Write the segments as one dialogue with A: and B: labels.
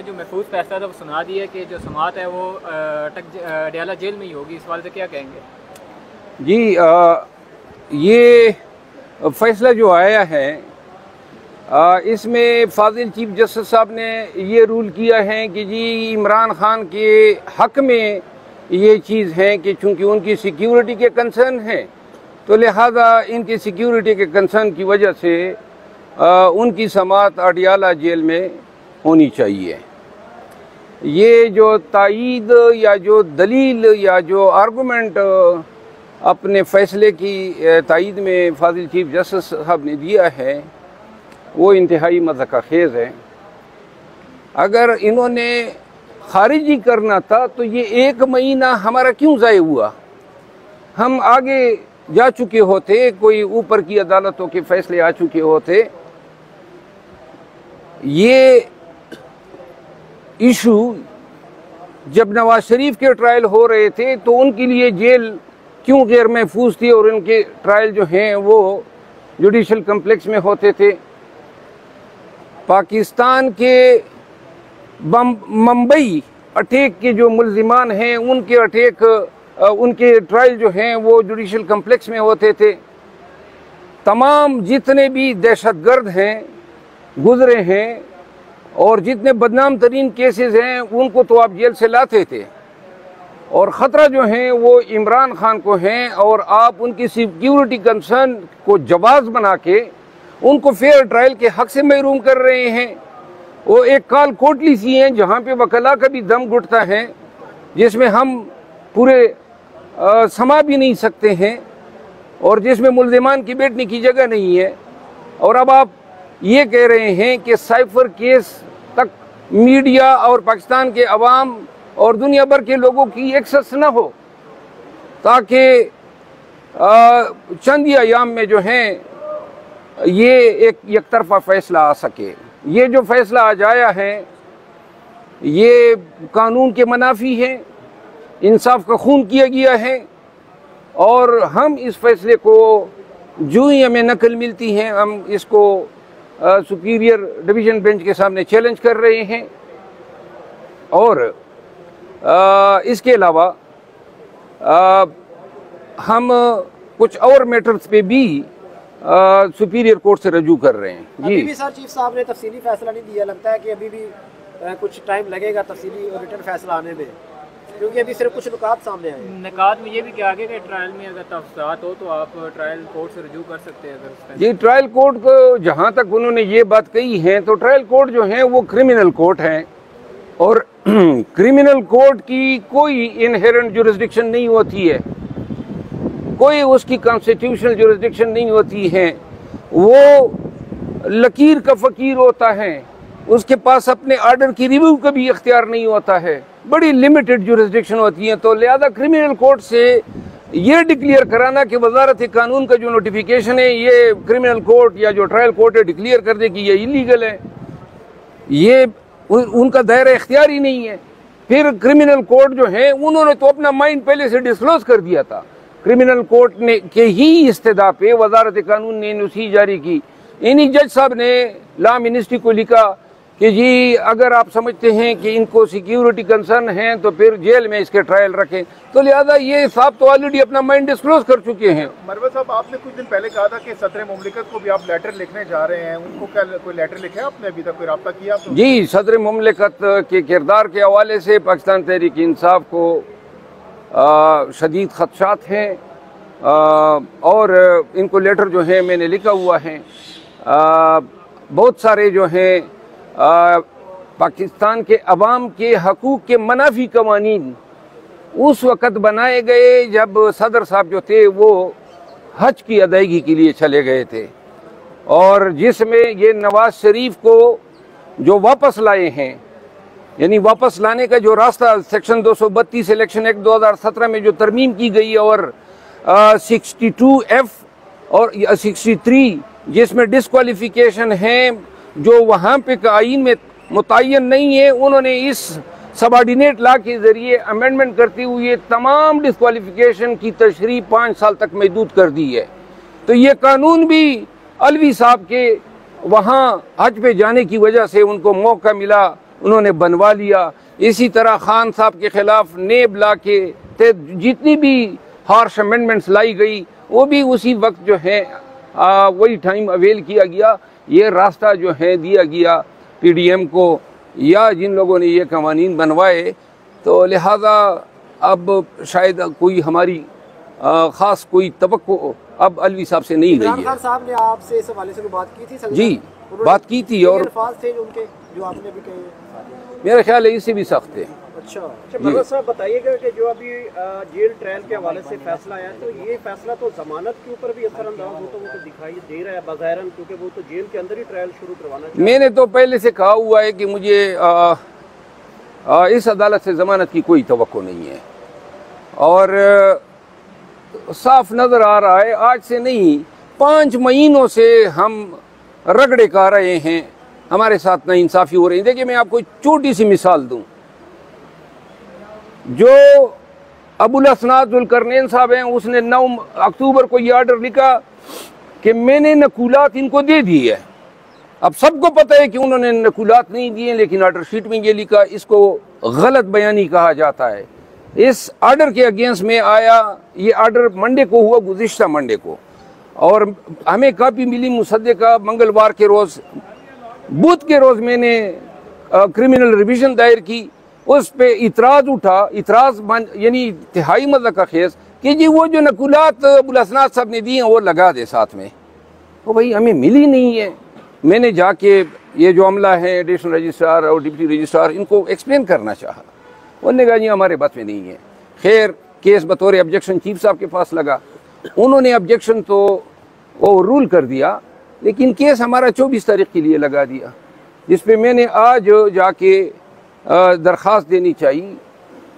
A: जो महफूज फैसला था वो सुना दिया कि जो समाअत है वो अडयाला जेल में ही होगी, इस वाले से क्या कहेंगे?
B: जी ये फैसला जो आया है इसमें फाजिल चीफ जस्टिस साहब ने ये रूल किया है कि जी इमरान खान के हक में ये चीज़ है कि चूँकि उनकी सिक्योरिटी के कंसर्न हैं तो लिहाजा इनकी सिक्योरिटी के कंसर्न की वजह से उनकी समाअत अडयाला जेल में होनी चाहिए। ये जो तायीद या जो दलील या जो आर्गूमेंट अपने फ़ैसले की तायीद में फाजिल चीफ जस्टिस साहब ने दिया है वो इंतहाई मज़ाक़खेज़ है। अगर इन्होंने खारिजी करना था तो ये 1 महीना हमारा क्यों ज़ाय हुआ? हम आगे जा चुके होते, कोई ऊपर की अदालतों के फ़ैसले आ चुके होते। ये इशू जब नवाज शरीफ के ट्रायल हो रहे थे तो उनके लिए जेल क्यों गैर महफूज थी और उनके ट्रायल जो हैं वो जुडिशल कम्प्लेक्स में होते थे। पाकिस्तान के मुंबई अटैक के जो मुल्जिमान हैं उनके ट्रायल जो हैं वो जुडिशल कम्प्लेक्स में होते थे। तमाम जितने भी दहशतगर्द हैं गुजरे हैं और जितने बदनाम तरीन केसेस हैं उनको तो आप जेल से लाते थे और ख़तरा जो है वो इमरान खान को हैं और आप उनकी सिक्योरिटी कंसर्न को जवाज़ बना के उनको फेयर ट्रायल के हक से महरूम कर रहे हैं। वो एक काल कोटली सी हैं जहाँ पे वकला का भी दम घुटता है, जिसमें हम पूरे समा भी नहीं सकते हैं और जिसमें मुल्जिमान की बैठने की जगह नहीं है। और अब आप ये कह रहे हैं कि साइफर केस तक मीडिया और पाकिस्तान के अवाम और दुनिया भर के लोगों की एक्सेस न हो ताकि चंद ही अयाम में जो हैं ये एक तरफा फैसला आ सके। ये जो फैसला आज आया है ये कानून के मुनाफी है, इंसाफ का खून किया गया है और हम इस फैसले को जो ही हमें नकल मिलती है हम इसको सुपीरियर डिवीज़न बेंच के सामने चैलेंज कर रहे हैं। और इसके अलावा हम कुछ और मैटर्स पे भी सुपीरियर कोर्ट से रजू कर रहे हैं। जी
C: अभी भी सर चीफ साहब ने तफसीली फैसला नहीं दिया, लगता है कि अभी भी कुछ टाइम लगेगा तफसीली और रिटर्न फैसला आने में, क्योंकि अभी सिर्फ कुछ नुकात सामने आए।
A: निकात में ये भी क्या आगे कि ट्रायल में अगर तफसीलात हो तो आप ट्रायल कोर्ट से रजू कर सकते हैं। अगर
B: जी ट्रायल कोर्ट को जहाँ तक उन्होंने ये बात कही है तो ट्रायल कोर्ट जो है वो क्रिमिनल कोर्ट है और क्रिमिनल कोर्ट की कोई इनहेरेंट जुरिस्डिक्शन नहीं होती है, कोई उसकी कॉन्स्टिट्यूशनल जुरिस्डिक्शन नहीं होती है। वो लकीर का फ़कीर होता है, उसके पास अपने आर्डर की रिव्यू का भी इख्तियार नहीं होता है, बड़ी लिमिटेड जुरिस्डिक्शन होती है। तो लिहाजा क्रिमिनल कोर्ट से ये डिक्लेयर कराना कि वजारत कानून का जो नोटिफिकेशन है ये क्रिमिनल कोर्ट या जो ट्रायल कोर्ट है डिक्लेयर कर दे कि ये इलीगल है, ये उनका दायरा इख्तियार ही नहीं है। फिर क्रिमिनल कोर्ट जो है उन्होंने तो अपना माइंड पहले से डिस्क्लोज कर दिया था। क्रिमिनल कोर्ट ने के ही इस्तदा पे वजारत कानून ने एनओसी जारी की। इन्हीं जज साहब ने लॉ मिनिस्ट्री को लिखा कि जी अगर आप समझते हैं कि इनको सिक्योरिटी कंसर्न है तो फिर जेल में इसके ट्रायल रखें। तो लिहाजा ये साहब तो ऑलरेडी अपना माइंड डिस्क्लोज कर चुके हैं।
D: मरवत साहब, आपने कुछ दिन पहले कहा था कि सदर मुमलिकत को भी आप लेटर लिखने जा रहे हैं, उनको क्या कोई लेटर लिखे आपने? अभी तक कोई रब्ता किया आपने?
B: जी सदर मुमलिकत के किरदार के हवाले से पाकिस्तान तहरीक इंसाफ को शदीद खदशात हैं और इनको लेटर जो है मैंने लिखा हुआ है। बहुत सारे जो हैं पाकिस्तान के अवाम के हकूक़ के मुनाफी कवानीन उस वक़्त बनाए गए जब सदर साहब जो थे वो हज की अदायगी के लिए चले गए थे और जिसमें ये नवाज शरीफ को जो वापस लाए हैं, यानी वापस लाने का जो रास्ता सेक्शन 232 इलेक्शन एक्ट 2017 में जो तरमीम की गई और 62F और 63 जिसमें डिस्क्वालिफिकेशन है जो वहाँ पे आईन में मुतय्यन नहीं है, उन्होंने इस सबऑर्डिनेट लॉ के ज़रिए अमेंडमेंट करते हुए तमाम डिस्क्वालिफिकेशन की तशरीह 5 साल तक महदूद कर दी है। तो ये कानून भी अलवी साहब के वहाँ हज पे जाने की वजह से उनको मौका मिला उन्होंने बनवा लिया। इसी तरह खान साहब के खिलाफ नेब ला के जितनी भी हार्श अमेंडमेंट्स लाई गई वो भी उसी वक्त जो है वही टाइम अवेल किया गया। ये रास्ता जो है दिया गया PDM को या जिन लोगों ने ये कवानीन बनवाए, तो लिहाजा अब शायद कोई हमारी ख़ास कोई तवक्को अब अलवी साहब से नहीं रही है।
C: इमरान खान साहब ने आपसे इस हवाले से बात की थी?
B: जी, बात की थी और
C: अल्फाज थे उनके जो आपने भी कहे,
B: मेरा ख्याल है इससे भी सख्त है।
C: अच्छा
E: भगत साहब बताइएगा कि जो अभी जेल ट्रायल के हवाले से फैसला आया, तो ये फैसला तो जमानत के ऊपर भी असरअंदाज होता वो तो दिखाई दे रहा है बज़ाहिरन, क्योंकि वो तो जेल के अंदर ही ट्रायल शुरू करवाना चाहिए।
B: मैंने तो पहले से कहा हुआ है कि मुझे इस अदालत से ज़मानत की कोई तवक्को नहीं है और साफ नज़र आ रहा है आज से नहीं 5 महीनों से हम रगड़े खा रहे हैं, हमारे साथ नाइंसाफ़ी हो रही है। देखिए मैं आपको छोटी सी मिसाल दूं, जो अबुल असनाद ज़ुल्करनैन साहब हैं उसने 9 अक्टूबर को ये आर्डर लिखा कि मैंने नकूलात इनको दे दी है। अब सबको पता है कि उन्होंने नकूलात नहीं दिए, लेकिन आर्डर शीट में ये लिखा, इसको गलत बयानी कहा जाता है। इस आर्डर के अगेंस्ट में आया, ये आर्डर मंडे को हुआ, गुज़िश्ता मंडे को, और हमें कापी मिली मुसद्दिका मंगलवार के रोज़। बुध के रोज़ मैंने क्रिमिनल रिविजन दायर की, उस पे इतराज़ उठा, इतराज़ यानी इंतहाई मज़ा का खेस कि जी वो जो नकुलात अबुल असनाद साहब ने दी हैं वो लगा दे साथ में। तो भाई हमें मिली नहीं है। मैंने जाके ये जो अमला है एडिशनल रजिस्ट्रार और डिप्टी रजिस्ट्रार इनको एक्सप्लेन करना चाहा, उन्होंने कहा जी हमारे बस में नहीं है। खैर केस बतौर ऑब्जेक्शन चीफ साहब के पास लगा, उन्होंने ऑब्जेक्शन तो वो रूल कर दिया, लेकिन केस हमारा 24 तारीख के लिए लगा दिया, जिस पे मैंने आज जाके दरख्वास्त देनी चाहिए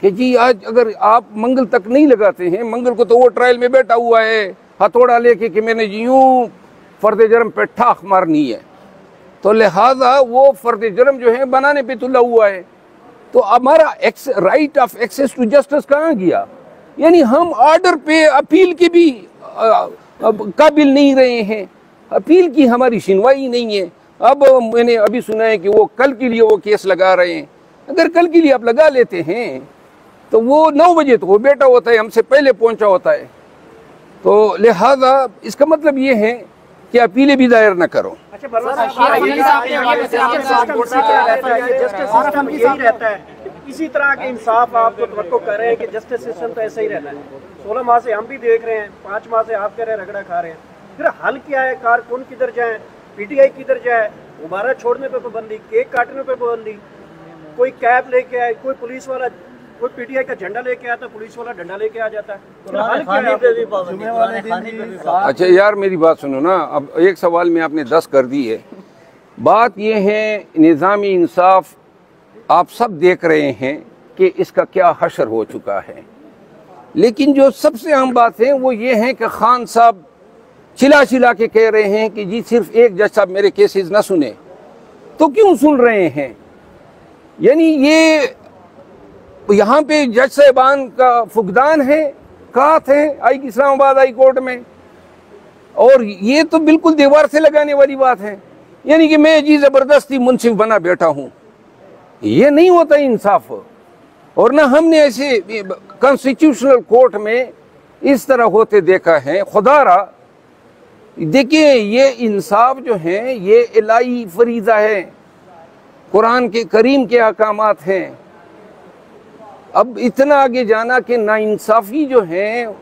B: कि जी आज अगर आप मंगल तक नहीं लगाते हैं, मंगल को तो वो ट्रायल में बैठा हुआ है हथौड़ा लेके कि मैंने जी यूँ फ़र्द जुर्म पे ठाक मारनी है, तो लिहाजा वो फ़र्द जुर्म जो है बनाने पे तुला हुआ है। तो हमारा right of access to justice कहाँ गया? यानी हम ऑर्डर पे अपील के भी काबिल नहीं रहे हैं, अपील की हमारी सुनवाई नहीं है। अब मैंने अभी सुना है कि वो कल के लिए वो केस लगा रहे हैं। अगर कल के लिए आप लगा लेते हैं तो वो 9 बजे तो वो बैठा होता है, हमसे पहले पहुंचा होता है। तो लिहाजा इसका मतलब ये है कि अपीलें भी दायर न करो।
E: अच्छा यही रहता है, इसी तरह के इंसाफ आप तो तवक्को कर रहे हैं कि जस्टिस सिस्टम तो ऐसा ही रहना है। 16 माह से हम भी देख रहे हैं, 5 माह से आप कह रहे हैं रगड़ा खा रहे हैं। फिर हल क्या है? कारकुन किधर जाए, PTI किधर जाए? मुबारक छोड़ने पे पाबंदी, केक काटने पे पाबंदी, कोई कैब लेके आए, कोई पुलिस वाला, कोई PTI का झंडा लेके आता, पुलिस वाला डंडा लेके आ जाता है।
B: अच्छा यार मेरी बात सुनो ना, अब एक सवाल में आपने 10 कर दी है। बात यह है निज़ामी इंसाफ आप सब देख रहे हैं कि इसका क्या हशर हो चुका है, लेकिन जो सबसे अहम बात है वो ये है कि खान साहब चिल्ला चिल्ला के कह रहे हैं कि जी सिर्फ एक जज साहब मेरे केसेस ना सुने, तो क्यों सुन रहे हैं? यानी ये यहाँ पे जज साहिबान का फुकदान है, कात है इस्लामाबाद हाई कोर्ट में, और ये तो बिल्कुल दीवार से लगाने वाली बात है। यानी कि मैं जी ज़बरदस्ती मुंसिफ बना बैठा हूँ, ये नहीं होता इंसाफ। और ना हमने ऐसे कॉन्स्टिट्यूशनल कोर्ट में इस तरह होते देखा है। खुदारा देखिए ये इंसाफ जो है ये इलाही फरीज़ा है, कुरान के करीम के अहकामात हैं। अब इतना आगे जाना कि नाइंसाफ़ी जो है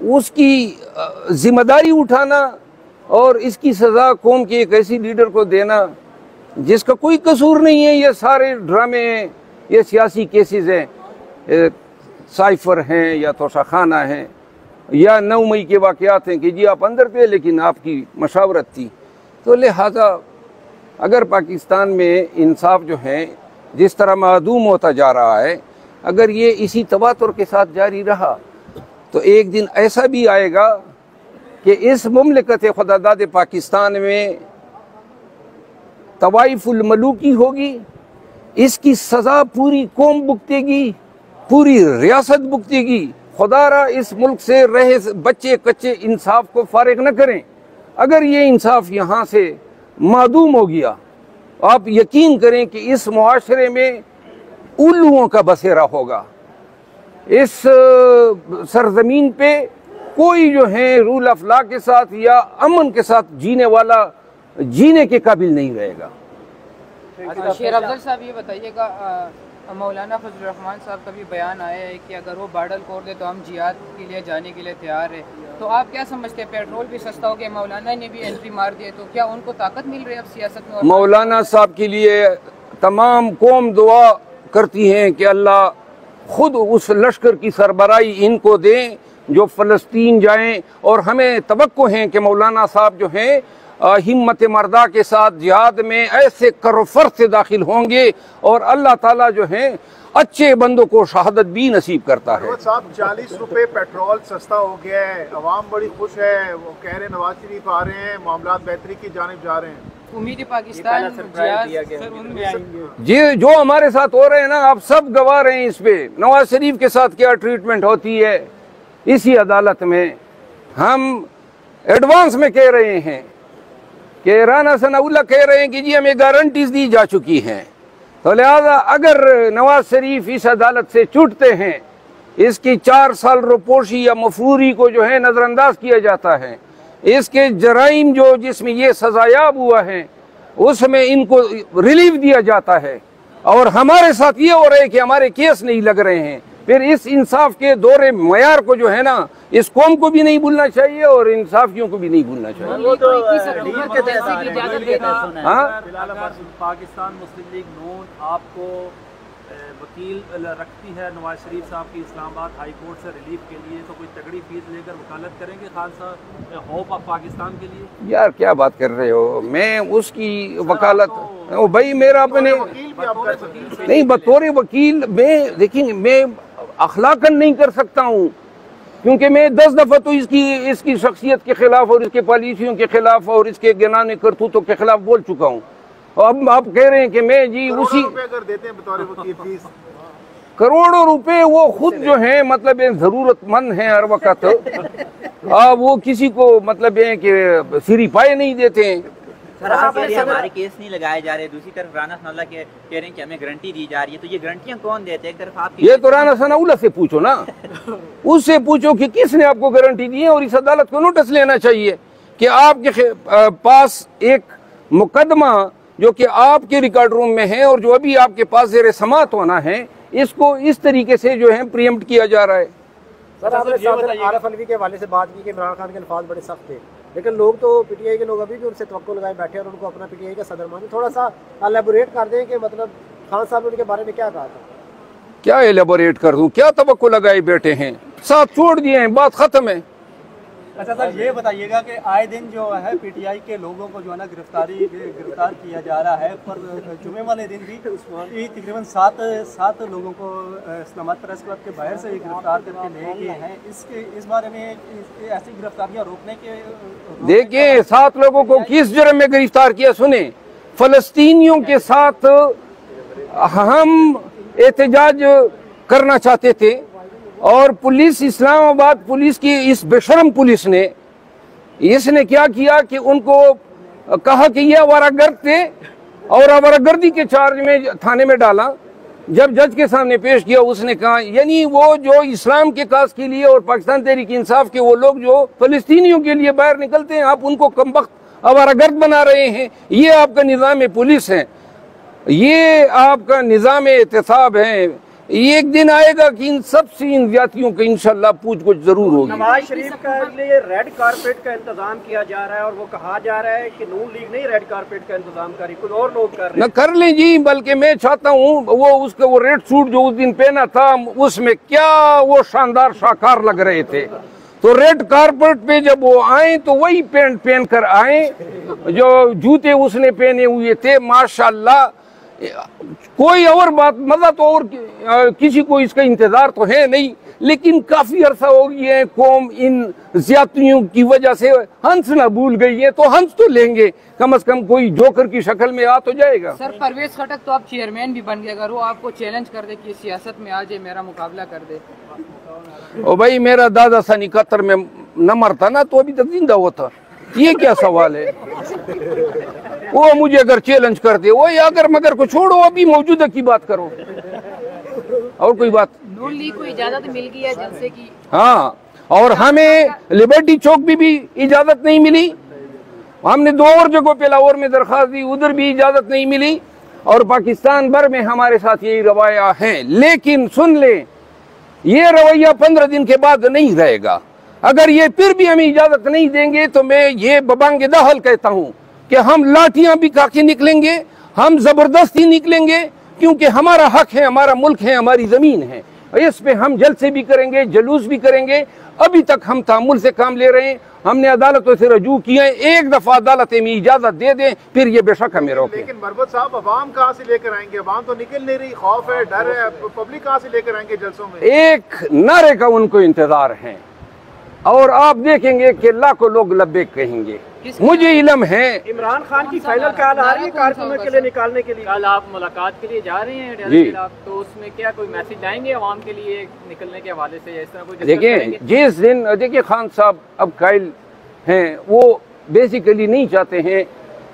B: उसकी जिम्मेदारी उठाना और इसकी सज़ा कौम के एक ऐसी लीडर को देना जिसका कोई कसूर नहीं है, ये सारे ड्रामे हैं, ये सियासी केसेस हैं, साइफर हैं या तोशाखाना हैं या 9 मई के वाक़यात हैं कि जी आप अंदर थे लेकिन आपकी मशावरत थी। तो लिहाजा अगर पाकिस्तान में इंसाफ जो है जिस तरह मादूम होता जा रहा है, अगर ये इसी तवातुर के साथ जारी रहा तो एक दिन ऐसा भी आएगा कि इस मुमलिकत खुदादाद पाकिस्तान में तवाइफुल मलूकी होगी, इसकी सज़ा पूरी कौम भुगतेगी, पूरी रियासत भुगतेगी। खुदारा इस मुल्क से रहे बच्चे कच्चे इंसाफ को फारिग न करें। अगर ये इंसाफ यहाँ से मादूम हो गया आप यकीन करें कि इस मुआशरे में उल्लुओं का बसेरा होगा। इस सरजमीन पे कोई जो है रूल ऑफ लॉ के साथ या अमन के साथ जीने वाला जीने के काबिल नहीं रहेगा।
A: शेर अफजल साहब ये बताइएगा, मौलाना फजल रहमान साहब का भी बयान आया है कि अगर वो बार्डर खोल दे तो हम जिहाद के लिए जाने के लिए तैयार है, तो आप क्या समझते हैं? पेट्रोल भी सस्ता हो गया, मौलाना ने भी एंट्री मार दी है, तो क्या उनको ताकत मिल रही है अब सियासत में?
B: मौलाना साहब के लिए तमाम कौम दुआ करती हैं कि अल्लाह खुद उस लश्कर की सरबराही इनको दें जो फ़लस्तीन जाएं, और हमें तवक्को है कि मौलाना साहब जो हैं हिम्मत मर्दा के साथ जिहाद में ऐसे करोफर से दाखिल होंगे और अल्लाह ताला जो है अच्छे बंदों को शहादत भी नसीब करता है।
D: साहब 40 रुपए पेट्रोल सस्ता हो गया है, अवाम बड़ी खुश है, वो कह रहे हैं नवाज शरीफ आ रहे हैं, मामला बेहतरी की जानिब जा रहे हैं।
A: उम्मीद पाकिस्तान
B: जी जो हमारे साथ हो रहे हैं ना, आप सब गवाह रहे हैं इस पे। नवाज शरीफ के साथ क्या ट्रीटमेंट होती है इसी अदालत में, हम एडवांस में कह रहे हैं कि राना सनाउल्लाह कह रहे हैं कि जी हमें गारंटीज दी जा चुकी हैं, तो लिहाजा अगर नवाज शरीफ इस अदालत से छूटते हैं, इसकी 4 साल रोपोशी या मफरूरी को जो है नज़रअंदाज किया जाता है, इसके जराइम जो जिसमें ये सजायाब हुआ है उसमें इनको रिलीफ दिया जाता है, और हमारे साथ ये हो रहा है कि हमारे केस नहीं लग रहे हैं, फिर इस इंसाफ के दौरे मयार को जो है ना इस कौम को भी नहीं भूलना चाहिए और इंसाफियों को भी नहीं भूलना चाहिए।
F: पाकिस्तान मुस्लिम लीग नून आपको वकील रखती है नवाज शरीफ साहब की इस्लामाबाद हाई कोर्ट से रिलीफ के लिए, तो कोई तगड़ी फीस लेकर वकालत करेंगे खान साहब होप ऑफ पाकिस्तान के लिए?
B: यार क्या बात कर रहे हो, मैं उसकी वकालत ओ भाई मेरा अपने नहीं, बतौर वकील मैं देखिए मैं अखलाकन नहीं कर सकता हूँ, क्योंकि मैं 10 दफा तो इसकी शख्सियत के खिलाफ और इसके पॉलिसियों के खिलाफ और इसके गिनाने करतूतों के खिलाफ बोल चुका हूँ। अब आप कह रहे हैं कि मैं जी उसी
D: अगर देते हैं बतौर वकील फीस
B: करोड़ों रुपए वो खुद जो है मतलब जरूरतमंद हैं हर वक्त, वो किसी को मतलब है कि सिरी पाए नहीं देते हैं।
G: सर आप कह रहे हैं हमारे केस नहीं लगाए जा रहे, दूसरी तरफ राना सनाउल्लाह के कह रहे हैं कि हमें गारंटी दी जा रही है, तो ये गारंटियां कौन देते हैं? एक तरफ आप
B: ये तो राना सनाउल्लाह से पूछो ना, उससे पूछो कि किसने आपको गारंटी दी है, और इस अदालत को नोटिस लेना चाहिए कि आपके पास एक मुकदमा जो कि आपके रिकॉर्ड रूम में है और जो अभी आपके पास ज़ेर समात होना है, इसको इस तरीके से जो है प्रीएम्प्ट किया जा रहा है।
C: सर आपने आरिफ अलवी के हवाले से बात की कि इमरान खान के अल्फाज बड़े सख्त थे, लेकिन लोग तो पीटीआई के लोग अभी भी उनसे तवक्को लगाए बैठे और उनको अपना पीटीआई का सदर माने। थोड़ा सा एलेबोरेट कर दें कि मतलब खान साहब ने उनके बारे में क्या कहा था?
B: क्या एलेबोरेट कर दूं, क्या तवक्को लगाए बैठे हैं, साथ छोड़ दिए हैं, बात खत्म है।
F: अच्छा सर ये बताइएगा कि आए दिन जो है पीटीआई के लोगों को जो है ना गिरफ्तार किया जा रहा है, पर जुमे वाले दिन भी तकरीबन 7 लोगों को इस्लामाबाद प्रेस क्लब के बाहर से गिरफ्तार करके ले गए हैं। इस बारे में ऐसी गिरफ्तारियां रोकने के
B: देखिए 7 लोगों को किस जुर्म में गिरफ्तार किया, सुने, फलस्तीनियों के साथ हम एहतजाज करना चाहते थे और पुलिस, इस्लामाबाद पुलिस की इस बेशरम पुलिस ने इसने क्या किया कि उनको कहा कि ये आवारागर्द थे और आवारागर्दी के चार्ज में थाने में डाला। जब जज के सामने पेश किया उसने कहा, यानी वो जो इस्लाम के काज के लिए और पाकिस्तान तहरीक इंसाफ के वो लोग जो फलस्तीनियों के लिए बाहर निकलते हैं, आप उनको कमबख्त आवारागर्द बना रहे हैं। ये आपका निज़ाम पुलिस है, ये आपका निज़ाम एहतसाब है। एक दिन आएगा कि इन सबसे इन ज्यादतियों का इंशाल्लाह पूछ कुछ जरूर होगी।
E: नवाज शरीफ का लिए रेड कारपेट का इंतजाम किया जा रहा है और वो कहा जा रहा है कि नून लीग नहीं रेड कारपेट का इंतजाम करी, कुछ और लोग कर रहे हैं।
B: न कर लें जी, बल्कि मैं चाहता हूँ वो उसका वो रेड सूट जो उस दिन पहना था उसमें क्या वो शानदार शाकार लग रहे थे, तो रेड कारपेट पे जब वो आए तो वही पैंट पहन कर आए जो जूते उसने पहने हुए थे। माशाल्लाह कोई और बात, मजा तो और किसी को इसका इंतजार तो है नहीं, लेकिन काफी अरसा हो गया है कौम इन ज्यादतियों की वजह से हंसना भूल गई है, तो हंस तो लेंगे, कम से कम कोई जोकर की शक्ल में आ तो जाएगा।
A: सर परवेज खटक तो आप चेयरमैन भी बन गए, अगर वो आपको चैलेंज कर दे कि सियासत में आ जाए, मेरा मुकाबला कर दे।
B: ओ भाई मेरा दादा सन 71 में न मरता ना तो अभी तक जिंदा होता, ये क्या सवाल है। वो मुझे अगर चैलेंज कर दे, वो अगर मगर को छोड़ो, अभी मौजूदा की बात करो और कोई बात।
A: नून लीग को इजाजत मिल गई है जलसे की।
B: हाँ, और हमें लिबर्टी चौक भी इजाजत नहीं मिली। हमने 2 और जगहों पे लाहौर में दरखास्त दी, उधर भी इजाजत नहीं मिली। और पाकिस्तान भर में हमारे साथ यही रवैया है। लेकिन सुन ले, ये रवैया 15 दिन के बाद नहीं रहेगा। अगर ये फिर भी हमें इजाजत नहीं देंगे तो मैं ये बबांगे दहल कहता हूँ कि हम लाठियां भी खाके निकलेंगे, हम जबरदस्ती निकलेंगे, क्योंकि हमारा हक है, हमारा मुल्क है, हमारी जमीन है। इस पे हम जलसे भी करेंगे, जुलूस भी करेंगे। अभी तक हम तामुल से काम ले रहे हैं। हमने अदालतों से रजू किए हैं, एक दफा अदालत में इजाजत दे दें, फिर ये बेशक हमें रोके।
D: लेकिन मरबत साहब, अवाम कहाँ से लेकर आएंगे? अवाम तो निकल नहीं रही, खौफ है, डर है, पब्लिक कहाँ से लेकर आएंगे जलसों में?
B: एक नारे का उनको इंतजार है और आप देखेंगे कि लाखों लोग लब्बैक कहेंगे। मुझे इल्म है।
E: इमरान खान की फाइनल कॉल आ रही है कारकुनों के लिए निकालने के लिए।
H: कल आप मुलाकात के लिए जा रहे हैं
B: जी,
H: तो उसमें क्या कोई मैसेज आएंगे अवाम के लिए निकलने के हवाले से, इस तरह कोई?
B: देखिए, जिस दिन देखिए खान साहब अब कायल हैं, वो बेसिकली नहीं चाहते हैं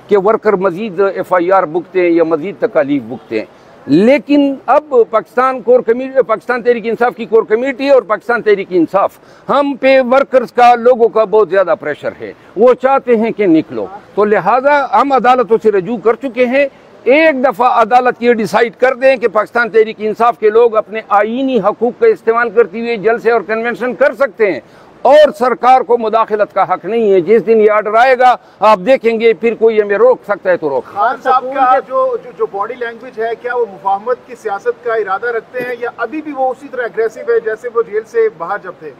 B: कि वर्कर मजीद FIR भुगतें या मजीद तकालीफ भुगतें। लेकिन अब पाकिस्तान कोर कमेटी, पाकिस्तान तहरीक इंसाफ की कोर कमेटी और पाकिस्तान तहरीक इंसाफ, हम पे वर्कर्स का, लोगों का बहुत ज़्यादा प्रेशर है। वो चाहते हैं कि निकलो, तो लिहाजा हम अदालतों से रजू कर चुके हैं। एक दफ़ा अदालत ये डिसाइड कर दें कि पाकिस्तान तहरीक इंसाफ के लोग अपने आईनी हकूक़ का इस्तेमाल करते हुए जलसे और कन्वेंशन कर सकते हैं और सरकार को मुदाखलत का हक नहीं है। जिस दिन ये ऑर्डर आएगा आप देखेंगे, फिर कोई हमें रोक सकता है तो रोक।
D: खान साहब का जो बॉडी लैंग्वेज है, क्या वो मुफाहमत की सियासत का इरादा रखते हैं या अभी भी वो उसी तरह एग्रेसिव है जैसे वो जेल से बाहर जब थे?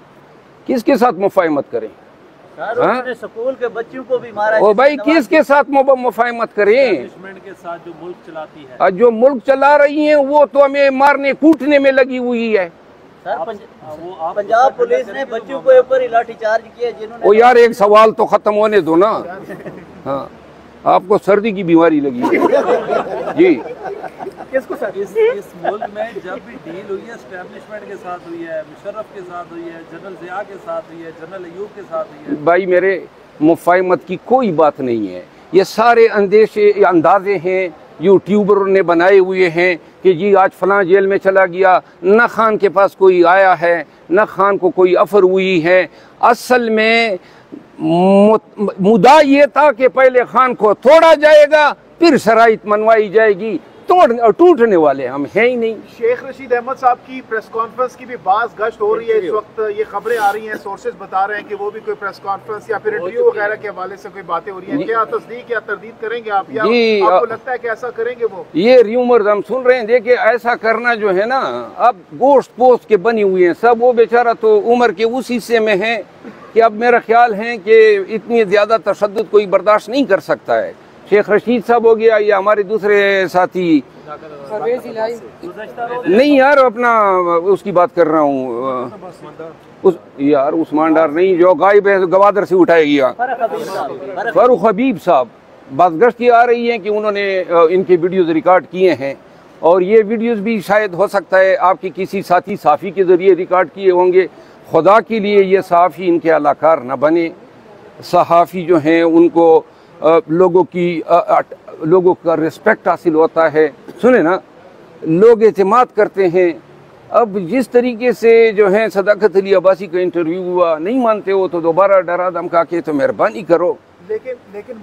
B: किसके साथ मुफाहमत करें?
F: स्कूल के बच्चों को भी मारा।
B: ओ भाई, किसके साथ मुफाहमत करें?
F: के साथ जो मुल्क चलाती है,
B: जो मुल्क चला रही है वो तो हमें मारने कूटने में लगी हुई है।
F: पंजाब पुलिस ने बच्चों के ऊपर ही लाठीचार्ज किया जिन्होंने।
B: ओ यार, एक सवाल तो खत्म होने दो ना। हाँ, आपको सर्दी की बीमारी लगी जी?
E: किसको सर?
F: इस मुल्क में जब भी डील हुई है, एस्टेब्लिशमेंट के साथ हुई है, मुशर्रफ के साथ हुई है, जनरल ज़िया के साथ हुई है, जनरल अयूब के साथ हुई है।
B: भाई, मेरे मुफाहमत की कोई बात नहीं है। ये सारे अंदेशे, अंदाजे हैं यूट्यूबर ने बनाए हुए हैं कि जी आज फलां जेल में चला गया, न खान के पास कोई आया है, न खान को कोई अफर हुई है। असल में मुद्दा ये था कि पहले खान को तोड़ा जाएगा, फिर शराइत मनवाई जाएगी। टूटने वाले हम हैं ही नहीं।
D: शेख रशीद अहमद साहब की प्रेस कॉन्फ्रेंस की भी बात गश्त हो रही है इस वक्त। ये खबरें आ रही हैं, सोर्सेज बता रहे हैं कि वो भी कोई प्रेस कॉन्फ्रेंस या फिर इंटरव्यू वगैरह के हवाले से कोई बातें हो रही हैं। क्या तस्दीक या तरदीद करेंगे आप, या आपको लगता है कि ऐसा करेंगे वो? ये
B: र्यूमर्स हम सुन रहे हैं। देखिए, ऐसा करना जो है ना, अब गोश्त पोस्ट के बनी हुई हैं सब। वो बेचारा तो उम्र के उस हिस्से में है कि अब मेरा ख्याल है कि इतनी ज़्यादा तशद्दुद कोई बर्दाश्त नहीं कर सकता है। शेख रशीद साहब हो गया या हमारे दूसरे साथी, नहीं यार, अपना उसकी बात कर रहा हूँ, यार उस्मान डार नहीं, जो गायब है गवादर से उठाया गया, फारूक हबीब साहब। बात गश्त ये आ रही है कि उन्होंने इनके वीडियोज़ रिकॉर्ड किए हैं और ये वीडियोज़ भी शायद हो सकता है आपकी किसी साथी साफ़ी के ज़रिए रिकॉर्ड किए होंगे। खुदा के लिए ये सहाफ़ी इनके अलाकार न बने। सहाफ़ी जो हैं उनको लोगों का रिस्पेक्ट हासिल होता है। सुने ना, लोग एतमाद करते हैं। अब जिस तरीके से जो है सदाकत अली अब्बासी का इंटरव्यू हुआ, नहीं मानते हो तो दोबारा डरा धमका के तो मेहरबानी करो।
D: लेकिन